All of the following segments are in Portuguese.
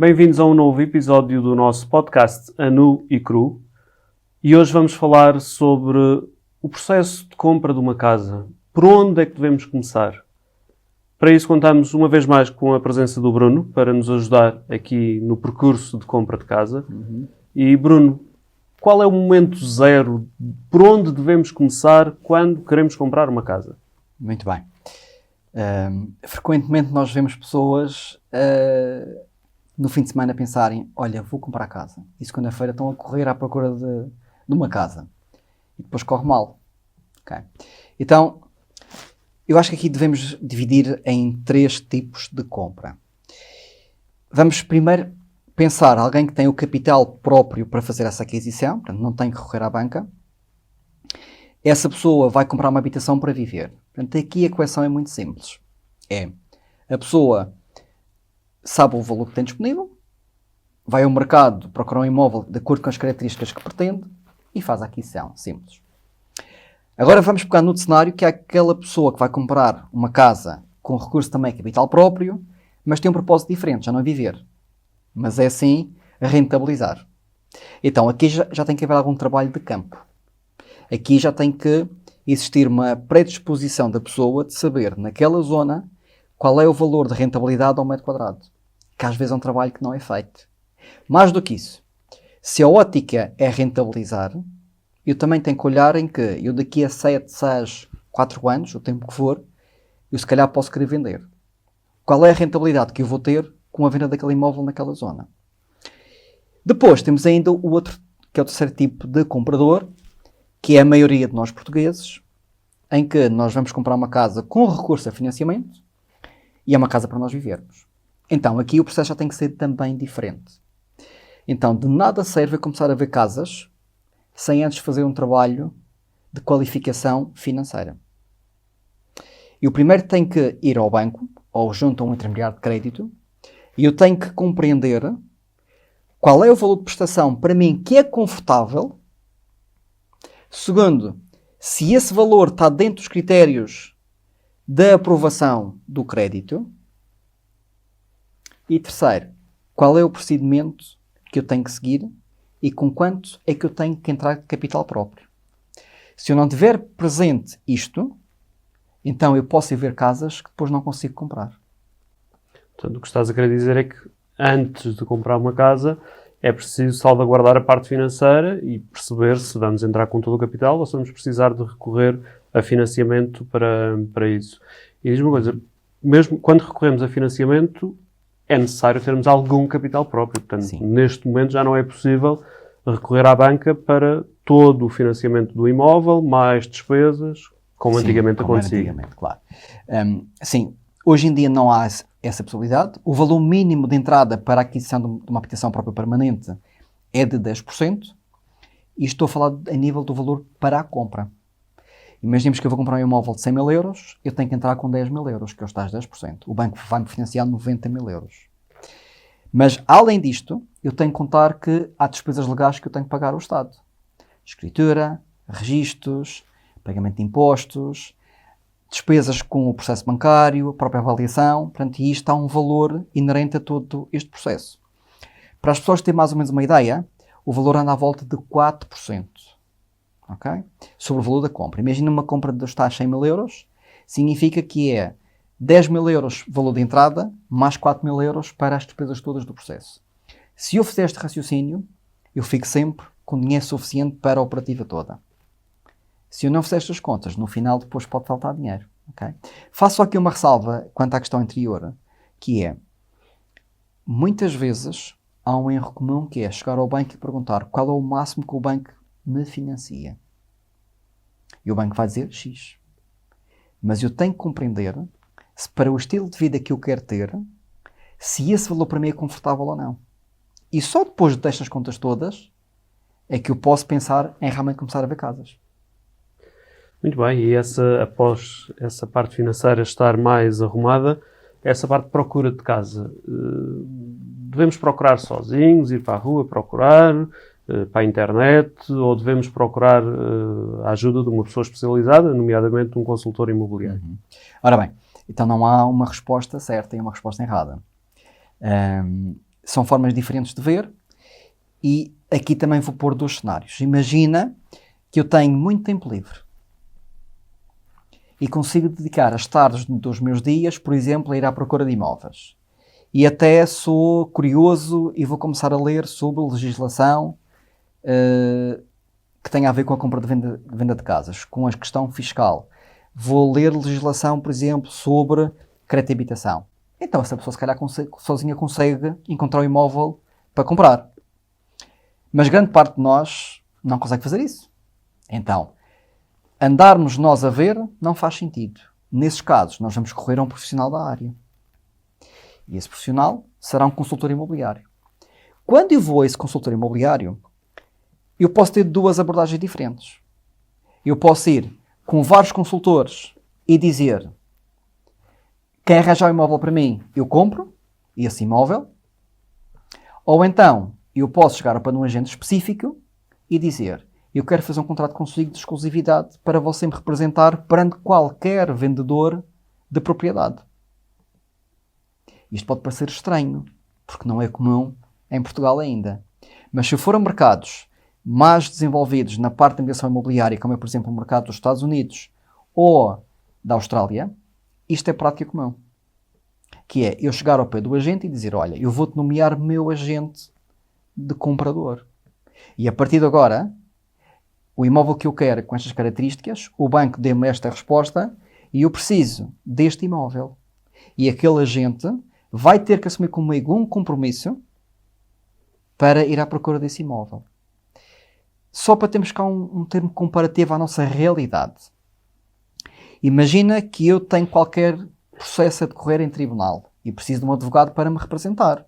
Bem-vindos a um novo episódio do nosso podcast A Nu e Cru. E hoje vamos falar sobre o processo de compra de uma casa. Por onde é que devemos começar? Para isso contamos uma vez mais com a presença do Bruno, para nos ajudar aqui no percurso de compra de casa. E Bruno, qual é o momento zero? Por onde devemos começar quando queremos comprar uma casa? Muito bem. Frequentemente nós vemos pessoas no fim de semana pensarem, olha, vou comprar casa. E segunda-feira estão a correr à procura de uma casa. E depois corre mal. Okay? Então, eu acho que aqui devemos dividir em 3 tipos de compra. Vamos primeiro pensar alguém que tem o capital próprio para fazer essa aquisição, portanto não tem que recorrer à banca. Essa pessoa vai comprar uma habitação para viver. Portanto, aqui a equação é muito simples. A pessoa sabe o valor que tem disponível, vai ao mercado procurar um imóvel de acordo com as características que pretende e faz a aquisição. Simples. Agora vamos pegar no cenário que é aquela pessoa que vai comprar uma casa com recurso também a capital próprio, mas tem um propósito diferente, já não é viver, mas é sim rentabilizar. Então aqui já tem que haver algum trabalho de campo. Aqui já tem que existir uma predisposição da pessoa de saber naquela zona qual é o valor de rentabilidade ao metro quadrado, que às vezes é um trabalho que não é feito. Mais do que isso, se a ótica é rentabilizar, eu também tenho que olhar em que eu daqui a 7, 6, 4 anos, o tempo que for, eu se calhar posso querer vender. Qual é a rentabilidade que eu vou ter com a venda daquele imóvel naquela zona? Depois temos ainda o outro, que é o terceiro tipo de comprador, que é a maioria de nós portugueses, em que nós vamos comprar uma casa com recurso a financiamento e é uma casa para nós vivermos. Então aqui o processo já tem que ser também diferente. Então de nada serve começar a ver casas sem antes fazer um trabalho de qualificação financeira. Eu primeiro tenho que ir ao banco ou junto a um intermediário de crédito e eu tenho que compreender qual é o valor de prestação para mim que é confortável. Segundo, se esse valor está dentro dos critérios da aprovação do crédito. E terceiro, qual é o procedimento que eu tenho que seguir e com quanto é que eu tenho que entrar de capital próprio. Se eu não tiver presente isto, então eu posso ir ver casas que depois não consigo comprar. Portanto, o que estás a querer dizer é que antes de comprar uma casa é preciso salvaguardar a parte financeira e perceber se vamos entrar com todo o capital ou se vamos precisar de recorrer a financiamento para isso. E diz-me uma coisa, mesmo quando recorremos a financiamento, é necessário termos algum capital próprio. Portanto, Sim. Neste momento já não é possível recorrer à banca para todo o financiamento do imóvel, mais despesas, como antigamente acontecia. Antigamente, claro. Sim, hoje em dia não há essa possibilidade. O valor mínimo de entrada para a aquisição de uma habitação própria permanente é de 10%. E estou a falar a nível do valor para a compra. Imaginemos que eu vou comprar um imóvel de 100 mil euros, eu tenho que entrar com 10 mil euros, que é os tais 10%. O banco vai-me financiar 90 mil euros. Mas, além disto, eu tenho que contar que há despesas legais que eu tenho que pagar ao Estado. Escritura, registros, pagamento de impostos, despesas com o processo bancário, a própria avaliação. Portanto, e isto há um valor inerente a todo este processo. Para as pessoas terem mais ou menos uma ideia, o valor anda à volta de 4%. Okay? Sobre o valor da compra. Imagina uma compra de 100 mil euros, significa que é 10 mil euros valor de entrada, mais 4 mil euros para as despesas todas do processo. Se eu fizer este raciocínio, eu fico sempre com dinheiro suficiente para a operativa toda. Se eu não fizer estas contas, no final depois pode faltar dinheiro. Okay? Faço aqui uma ressalva quanto à questão anterior, que é, muitas vezes há um erro comum que é chegar ao banco e perguntar qual é o máximo que o banco me financia. E o banco vai dizer X. Mas eu tenho que compreender se para o estilo de vida que eu quero ter, se esse valor para mim é confortável ou não. E só depois destas contas todas é que eu posso pensar em realmente começar a ver casas. Muito bem, e após essa parte financeira estar mais arrumada, essa parte de procura de casa, devemos procurar sozinhos, ir para a rua procurar, para a internet, ou devemos procurar a ajuda de uma pessoa especializada, nomeadamente um consultor imobiliário? Ora bem, então não há uma resposta certa e uma resposta errada. são formas diferentes de ver. E aqui também vou pôr 2 cenários. Imagina que eu tenho muito tempo livre e consigo dedicar as tardes dos meus dias, por exemplo, a ir à procura de imóveis. E até sou curioso e vou começar a ler sobre legislação que tem a ver com a compra de venda de casas, com a questão fiscal. Vou ler legislação, por exemplo, sobre crédito de habitação. Então essa pessoa se calhar sozinha consegue encontrar um imóvel para comprar. Mas grande parte de nós não consegue fazer isso. Então, andarmos nós a ver não faz sentido. Nesses casos, nós vamos recorrer a um profissional da área. E esse profissional será um consultor imobiliário. Quando eu vou a esse consultor imobiliário, eu posso ter 2 abordagens diferentes. Eu posso ir com vários consultores e dizer: quem arranjar o imóvel para mim, eu compro esse imóvel. Ou então, eu posso chegar para um agente específico e dizer: eu quero fazer um contrato consigo de exclusividade para você me representar perante qualquer vendedor de propriedade. Isto pode parecer estranho, porque não é comum em Portugal ainda. Mas se for a mercados mais desenvolvidos na parte da mediação imobiliária, como é, por exemplo, o mercado dos Estados Unidos ou da Austrália, isto é prática comum. Que é eu chegar ao pé do agente e dizer: olha, eu vou-te nomear meu agente de comprador. E a partir de agora, o imóvel que eu quero com estas características, o banco dê-me esta resposta e eu preciso deste imóvel. E aquele agente vai ter que assumir comigo um compromisso para ir à procura desse imóvel. Só para termos cá um termo comparativo à nossa realidade. Imagina que eu tenho qualquer processo a decorrer em tribunal e preciso de um advogado para me representar.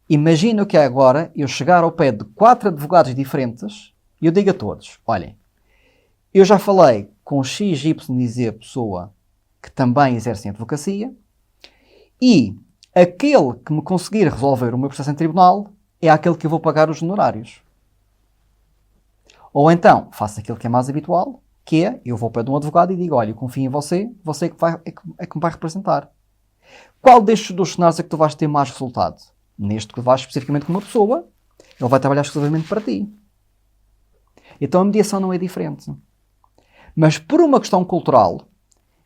Imagina que agora eu chegar ao pé de 4 advogados diferentes e eu digo a todos: olhem, eu já falei com X, Y e Z pessoa que também exercem advocacia e aquele que me conseguir resolver o meu processo em tribunal é aquele que eu vou pagar os honorários. Ou então, faço aquilo que é mais habitual, que é, eu vou ao pé de um advogado e digo: olha, eu confio em você, você é que me vai representar. Qual destes 2 cenários é que tu vais ter mais resultado? Neste que vais especificamente com uma pessoa, ele vai trabalhar exclusivamente para ti. Então a mediação não é diferente. Mas por uma questão cultural,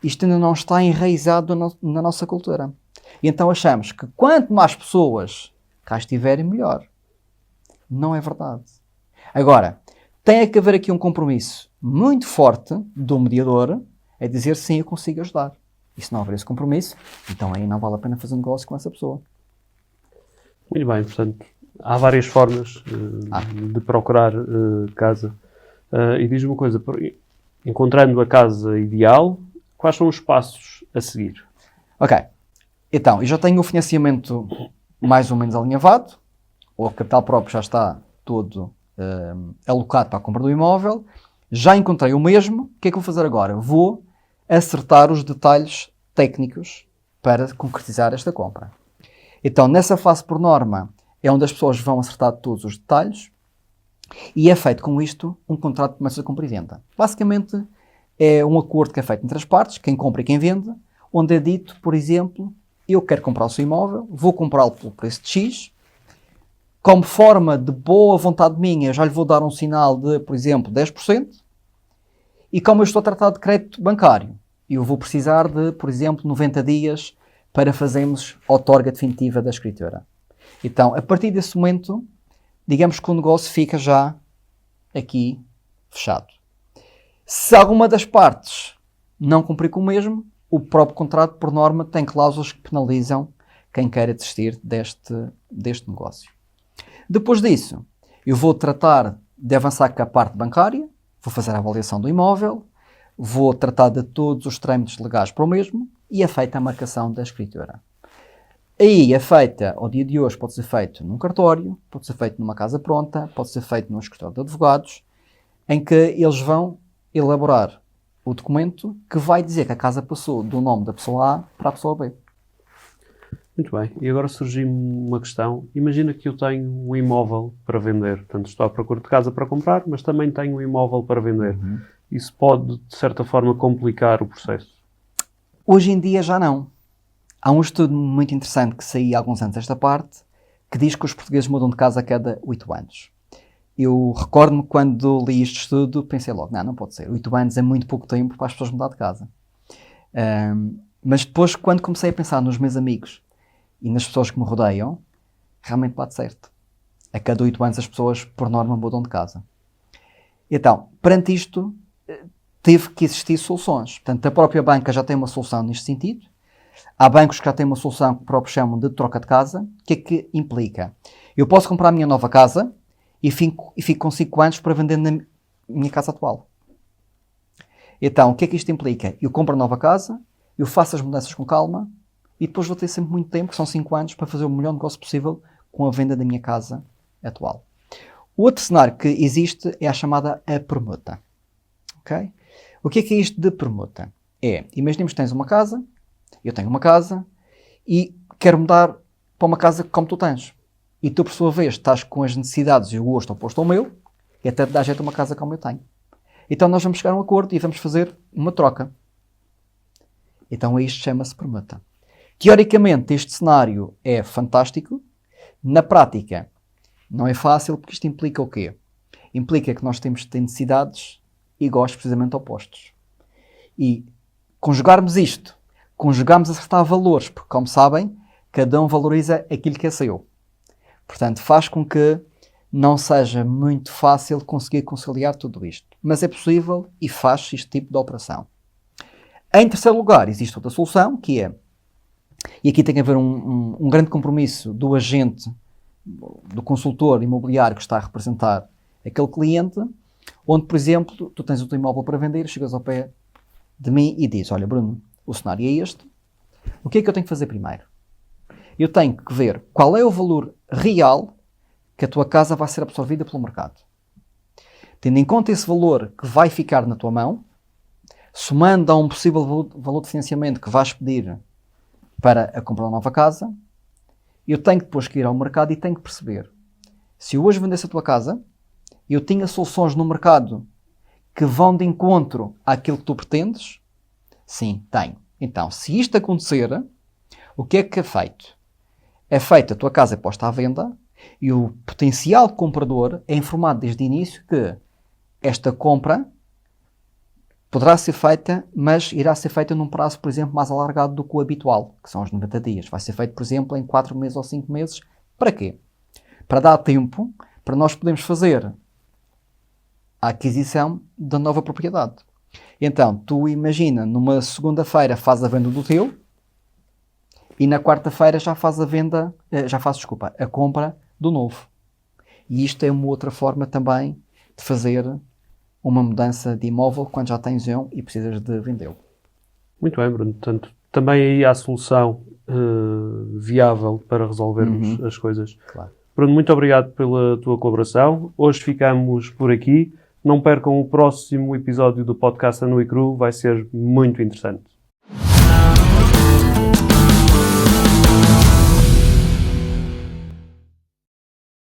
isto ainda não está enraizado na nossa cultura. E então achamos que quanto mais pessoas cá estiverem, melhor. Não é verdade. Agora, tem que haver aqui um compromisso muito forte do mediador a dizer: sim, eu consigo ajudar. E se não houver esse compromisso, então aí não vale a pena fazer um negócio com essa pessoa. Muito bem, portanto, há várias formas de procurar casa. E diz-me uma coisa: encontrando a casa ideal, quais são os passos a seguir? Ok. Então, eu já tenho o financiamento mais ou menos alinhavado, o capital próprio já está todo alocado para a compra do imóvel, já encontrei o mesmo. O que é que vou fazer agora? Vou acertar os detalhes técnicos para concretizar esta compra. Então, nessa fase, por norma, é onde as pessoas vão acertar todos os detalhes e é feito com isto um contrato de promessa de compra e venda. Basicamente, é um acordo que é feito entre as partes, quem compra e quem vende, onde é dito, por exemplo: eu quero comprar o seu imóvel, vou comprá-lo pelo preço de X, como forma de boa vontade minha, eu já lhe vou dar um sinal de, por exemplo, 10%, e como eu estou a tratar de crédito bancário, eu vou precisar de, por exemplo, 90 dias para fazermos a outorga definitiva da escritura. Então, a partir desse momento, digamos que o negócio fica já aqui fechado. Se alguma das partes não cumprir com o mesmo, o próprio contrato, por norma, tem cláusulas que penalizam quem queira desistir deste negócio. Depois disso, eu vou tratar de avançar com a parte bancária, vou fazer a avaliação do imóvel, vou tratar de todos os trâmites legais para o mesmo e é feita a marcação da escritura. Aí é feita, ao dia de hoje, pode ser feito num cartório, pode ser feito numa casa pronta, pode ser feito num escritório de advogados, em que eles vão elaborar o documento que vai dizer que a casa passou do nome da pessoa A para a pessoa B. Muito bem. E agora surgiu-me uma questão. Imagina que eu tenho um imóvel para vender. Portanto, estou à procura de casa para comprar, mas também tenho um imóvel para vender. Isso pode, de certa forma, complicar o processo? Hoje em dia já não. Há um estudo muito interessante que saiu há alguns anos esta parte, que diz que os portugueses mudam de casa a cada 8 anos. Eu recordo-me quando li este estudo, pensei logo, não pode ser. 8 anos é muito pouco tempo para as pessoas mudar de casa. Mas depois, quando comecei a pensar nos meus amigos e nas pessoas que me rodeiam, realmente bate certo. A cada 8 anos as pessoas, por norma, mudam de casa. Então, perante isto, teve que existir soluções. Portanto, a própria banca já tem uma solução neste sentido. Há bancos que já têm uma solução que próprios chamam de troca de casa. O que é que implica? Eu posso comprar a minha nova casa e fico com 5 anos para vender na minha casa atual. Então, o que é que isto implica? Eu compro a nova casa, eu faço as mudanças com calma e depois vou ter sempre muito tempo, que são 5 anos, para fazer o melhor negócio possível com a venda da minha casa atual. O outro cenário que existe é a chamada a permuta. Okay? O que é isto de permuta? Imaginemos que tens uma casa, eu tenho uma casa e quero mudar para uma casa como tu tens. E tu, por sua vez, estás com as necessidades e o gosto oposto ao meu e até te dá jeito a uma casa como eu tenho. Então nós vamos chegar a um acordo e vamos fazer uma troca. Então isto chama-se permuta. Teoricamente este cenário é fantástico. Na prática não é fácil porque isto implica o quê? Implica que nós temos de ter necessidades e gostos precisamente opostos. E conjugarmos isto, conjugamos acertar valores, porque como sabem, cada um valoriza aquilo que é seu. Portanto, faz com que não seja muito fácil conseguir conciliar tudo isto. Mas é possível e faz este tipo de operação. Em terceiro lugar, existe outra solução, que é, e aqui tem a haver um grande compromisso do agente, do consultor imobiliário que está a representar aquele cliente, onde, por exemplo, tu tens o teu imóvel para vender, chegas ao pé de mim e dizes, olha Bruno, o cenário é este, o que é que eu tenho que fazer primeiro? Eu tenho que ver qual é o valor real que a tua casa vai ser absorvida pelo mercado. Tendo em conta esse valor que vai ficar na tua mão, somando a um possível valor de financiamento que vais pedir para a comprar uma nova casa, eu tenho depois que ir ao mercado e tenho que perceber se eu hoje vendesse a tua casa, eu tinha soluções no mercado que vão de encontro àquilo que tu pretendes? Sim, tenho. Então, se isto acontecer, o que é feito? É feito, a tua casa é posta à venda e o potencial comprador é informado desde o início que esta compra poderá ser feita, mas irá ser feita num prazo, por exemplo, mais alargado do que o habitual, que são os 90 dias. Vai ser feito, por exemplo, em 4 meses ou 5 meses. Para quê? Para dar tempo para nós podermos fazer a aquisição da nova propriedade. Então, tu imagina, numa segunda-feira fazes a venda do teu e na quarta-feira já fazes a compra do novo. E isto é uma outra forma também de fazer uma mudança de imóvel quando já tens um e precisas de vendê-lo. Muito bem, Bruno. Portanto, também aí há solução viável para resolvermos as coisas. Claro. Bruno, muito obrigado pela tua colaboração. Hoje ficamos por aqui. Não percam o próximo episódio do podcast A Nu e Cru, vai ser muito interessante.